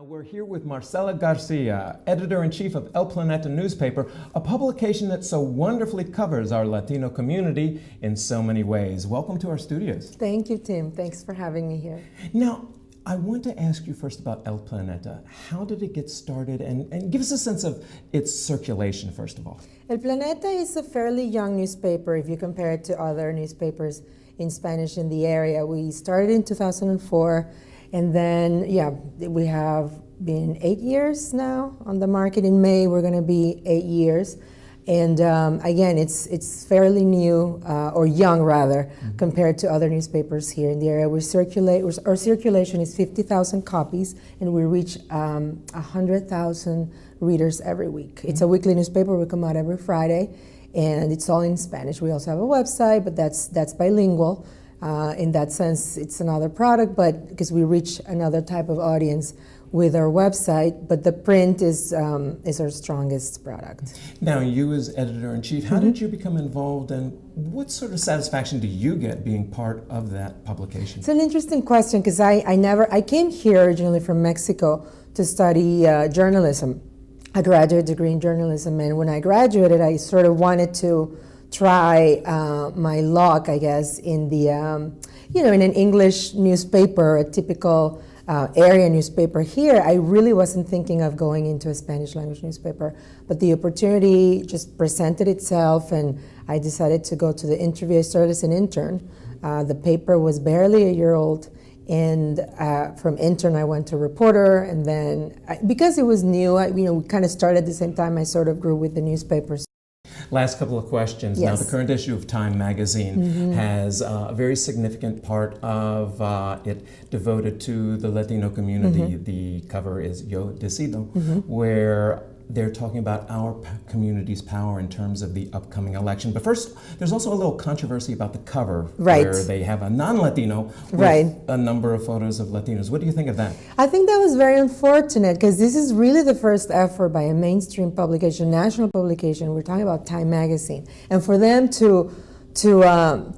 We're here with Marcela Garcia, editor-in-chief of El Planeta Newspaper, a publication that so wonderfully covers our Latino community in so many ways. Welcome to our studios. Thank you, Tim. Thanks for having me here. Now, I want to ask you first about El Planeta. How did it get started? And give us a sense of its circulation, first of all. El Planeta is a fairly young newspaper if you compare it to other newspapers in Spanish in the area. We started in 2004. And then, we have been 8 years now on the market. In May, we're going to be 8 years. And again, it's fairly new, or young rather, compared to other newspapers here in the area. Our circulation is 50,000 copies, and we reach 100,000 readers every week. It's a weekly newspaper. We come out every Friday, and it's all in Spanish. We also have a website, but that's bilingual. In that sense, it's another product, but because we reach another type of audience with our website, but the print is our strongest product. Now, you as editor-in-chief, how did you become involved, and what sort of satisfaction do you get being part of that publication? It's an interesting question, because I came here originally from Mexico to study journalism, a graduate degree in journalism, and when I graduated, I sort of wanted to try my luck, I guess, in the, in an English newspaper, a typical area newspaper here. I really wasn't thinking of going into a Spanish language newspaper, but the opportunity just presented itself, and I decided to go to the interview. I started as an intern. The paper was barely a year old, and from intern I went to reporter, and then because it was new, we kind of started at the same time. I sort of grew with the newspapers. Last couple of questions. Yes. Now, the current issue of Time magazine has a very significant part of it devoted to the Latino community. The cover is Yo Decido, where they're talking about our community's power in terms of the upcoming election. But first, there's also a little controversy about the cover, where they have a non-Latino with a number of photos of Latinos. What do you think of that? I think that was very unfortunate, because this is really the first effort by a mainstream publication, national publication. We're talking about Time magazine, and for them to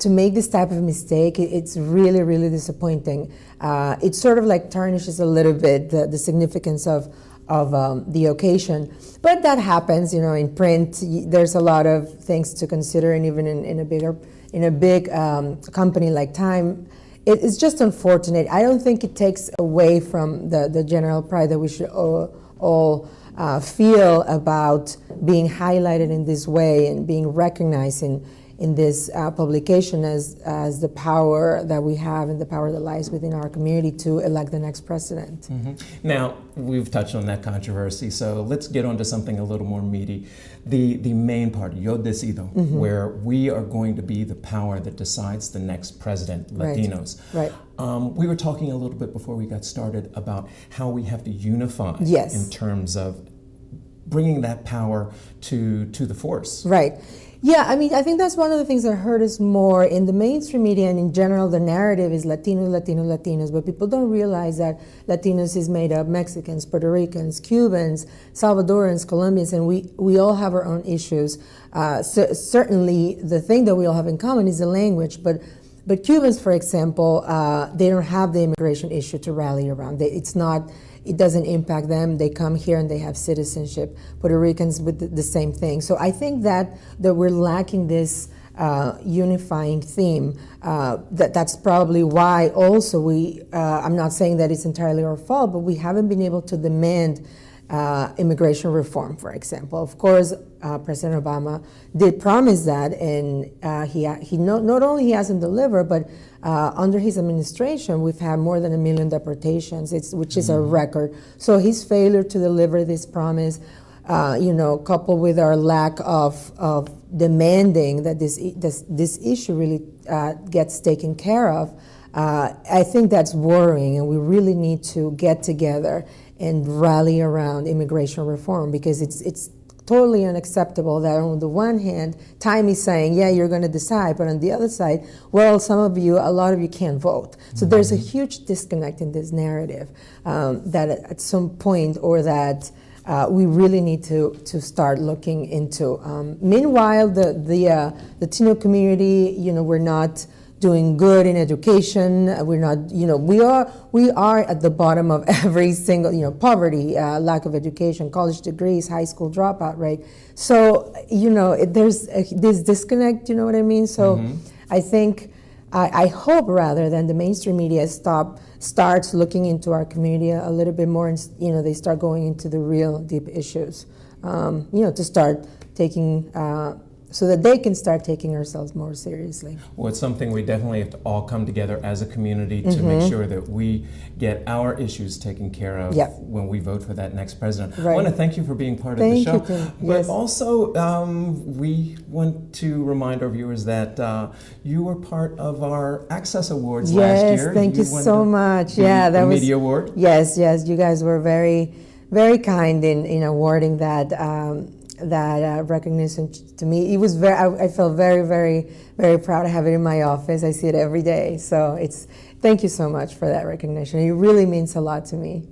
make this type of mistake, it's really, really disappointing. It sort of like tarnishes a little bit the significance of the occasion, but that happens. In print, there's a lot of things to consider, and even in a big company like Time, it's just unfortunate. I don't think it takes away from the general pride that we should all feel about being highlighted in this way and being recognized in this publication as the power that we have and the power that lies within our community to elect the next president. Now, we've touched on that controversy, so let's get on to something a little more meaty. The main part, Yo Decido, where we are going to be the power that decides the next president, Latinos. Right. We were talking a little bit before we got started about how we have to unify in terms of bringing that power to the force. Right. Yeah, I think that's one of the things that hurt us more in the mainstream media, and in general the narrative is Latinos, Latinos, Latinos, but people don't realize that Latinos is made up Mexicans, Puerto Ricans, Cubans, Salvadorans, Colombians, and we all have our own issues. Certainly the thing that we all have in common is the language, but Cubans, for example, they don't have the immigration issue to rally around. It doesn't impact them. They come here and they have citizenship. Puerto Ricans with the same thing. So I think that we're lacking this unifying theme. That's probably why also I'm not saying that it's entirely our fault, but we haven't been able to demand immigration reform, for example. Of course, President Obama did promise that, and he not only he hasn't delivered, but under his administration, we've had more than 1 million deportations, which is a record. So his failure to deliver this promise, coupled with our lack of demanding that this issue really gets taken care of, I think that's worrying, and we really need to get together and rally around immigration reform, because it's totally unacceptable that on the one hand, Time is saying, yeah, you're going to decide, but on the other side, well, a lot of you can't vote. So there's a huge disconnect in this narrative that at some point, or that we really need to start looking into. Meanwhile, the Latino community, we're not doing good in education. We're not, we are at the bottom of every single, poverty, lack of education, college degrees, high school dropout rate. So, there's this disconnect, you know what I mean? So I think, I hope rather than the mainstream media starts looking into our community a little bit more, and they start going into the real deep issues, to start taking, so that they can start taking ourselves more seriously. Well, it's something we definitely have to all come together as a community to make sure that we get our issues taken care of when we vote for that next president. Right. I want to thank you for being part of the show. Thank you, Tim. But Yes. also, we want to remind our viewers that you were part of our Access Awards last year. Yes, thank you so much. That was Media Award. Yes, you guys were very, very kind in awarding that recognition to me. It was I felt very, very, very proud to have it in my office. I see it every day. So thank you so much for that recognition. It really means a lot to me.